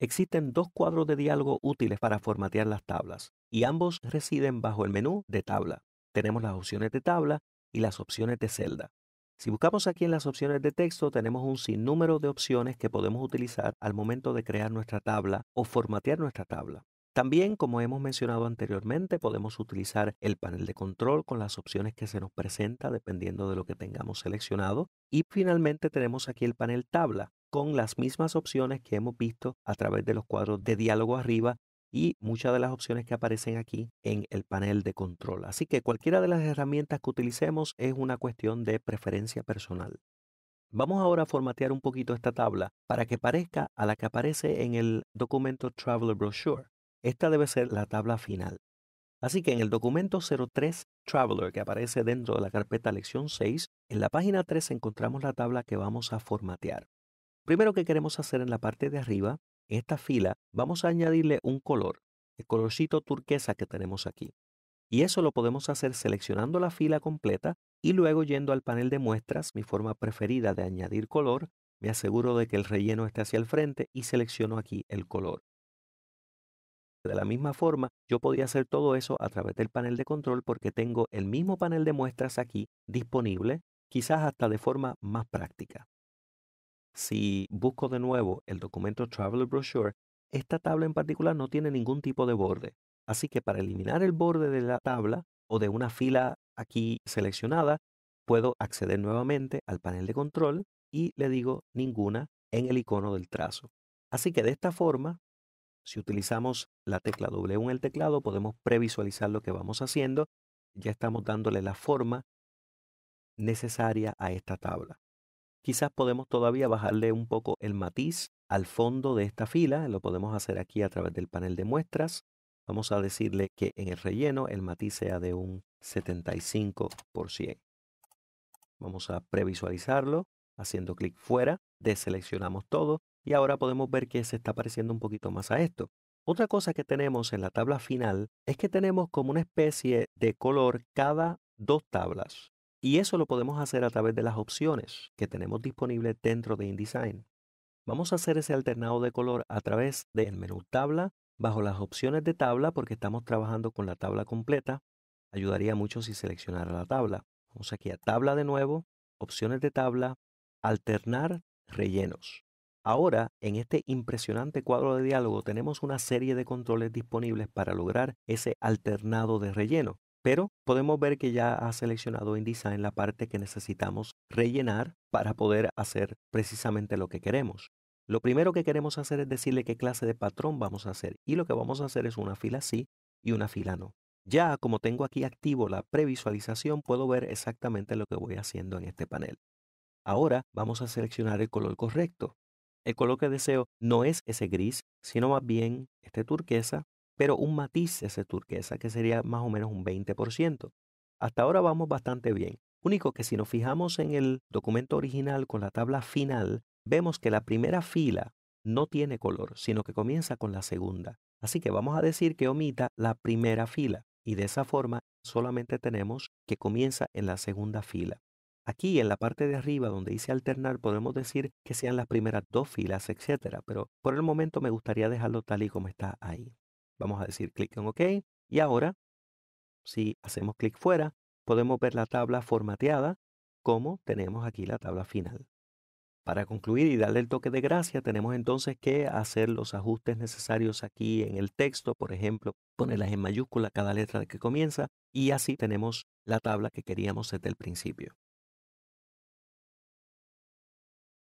Existen dos cuadros de diálogo útiles para formatear las tablas y ambos residen bajo el menú de tabla. Tenemos las opciones de tabla y las opciones de celda. Si buscamos aquí en las opciones de texto, tenemos un sinnúmero de opciones que podemos utilizar al momento de crear nuestra tabla o formatear nuestra tabla. También, como hemos mencionado anteriormente, podemos utilizar el panel de control con las opciones que se nos presenta dependiendo de lo que tengamos seleccionado. Y finalmente tenemos aquí el panel tabla con las mismas opciones que hemos visto a través de los cuadros de diálogo arriba y muchas de las opciones que aparecen aquí en el panel de control. Así que cualquiera de las herramientas que utilicemos es una cuestión de preferencia personal. Vamos ahora a formatear un poquito esta tabla para que parezca a la que aparece en el documento Traveler Brochure. Esta debe ser la tabla final. Así que en el documento 03 Traveler que aparece dentro de la carpeta lección 6, en la página 3 encontramos la tabla que vamos a formatear. Primero que queremos hacer en la parte de arriba, en esta fila, vamos a añadirle un color, el colorcito turquesa que tenemos aquí. Y eso lo podemos hacer seleccionando la fila completa y luego yendo al panel de muestras, mi forma preferida de añadir color, me aseguro de que el relleno esté hacia el frente y selecciono aquí el color. De la misma forma, yo podría hacer todo eso a través del panel de control porque tengo el mismo panel de muestras aquí disponible, quizás hasta de forma más práctica. Si busco de nuevo el documento Traveler Brochure, esta tabla en particular no tiene ningún tipo de borde. Así que para eliminar el borde de la tabla o de una fila aquí seleccionada, puedo acceder nuevamente al panel de control y le digo ninguna en el icono del trazo. Así que de esta forma, si utilizamos la tecla W en el teclado, podemos previsualizar lo que vamos haciendo. Ya estamos dándole la forma necesaria a esta tabla. Quizás podemos todavía bajarle un poco el matiz al fondo de esta fila. Lo podemos hacer aquí a través del panel de muestras. Vamos a decirle que en el relleno el matiz sea de un 75%. Vamos a previsualizarlo haciendo clic fuera, deseleccionamos todo y ahora podemos ver que se está pareciendo un poquito más a esto. Otra cosa que tenemos en la tabla final es que tenemos como una especie de color cada dos tablas. Y eso lo podemos hacer a través de las opciones que tenemos disponibles dentro de InDesign. Vamos a hacer ese alternado de color a través del menú tabla, bajo las opciones de tabla porque estamos trabajando con la tabla completa. Ayudaría mucho si seleccionara la tabla. Vamos aquí a tabla de nuevo, opciones de tabla, alternar rellenos. Ahora, en este impresionante cuadro de diálogo tenemos una serie de controles disponibles para lograr ese alternado de relleno. Pero podemos ver que ya ha seleccionado InDesign la parte que necesitamos rellenar para poder hacer precisamente lo que queremos. Lo primero que queremos hacer es decirle qué clase de patrón vamos a hacer y lo que vamos a hacer es una fila sí y una fila no. Ya como tengo aquí activo la previsualización, puedo ver exactamente lo que voy haciendo en este panel. Ahora vamos a seleccionar el color correcto. El color que deseo no es ese gris, sino más bien este turquesa, pero un matiz de ese turquesa, que sería más o menos un 20%. Hasta ahora vamos bastante bien. Único que si nos fijamos en el documento original con la tabla final, vemos que la primera fila no tiene color, sino que comienza con la segunda. Así que vamos a decir que omita la primera fila y de esa forma solamente tenemos que comienza en la segunda fila. Aquí en la parte de arriba donde dice alternar podemos decir que sean las primeras dos filas, etcétera, pero por el momento me gustaría dejarlo tal y como está ahí. Vamos a decir clic en OK y ahora si hacemos clic fuera podemos ver la tabla formateada como tenemos aquí la tabla final. Para concluir y darle el toque de gracia, tenemos entonces que hacer los ajustes necesarios aquí en el texto, por ejemplo, ponerlas en mayúscula cada letra que comienza y así tenemos la tabla que queríamos desde el principio.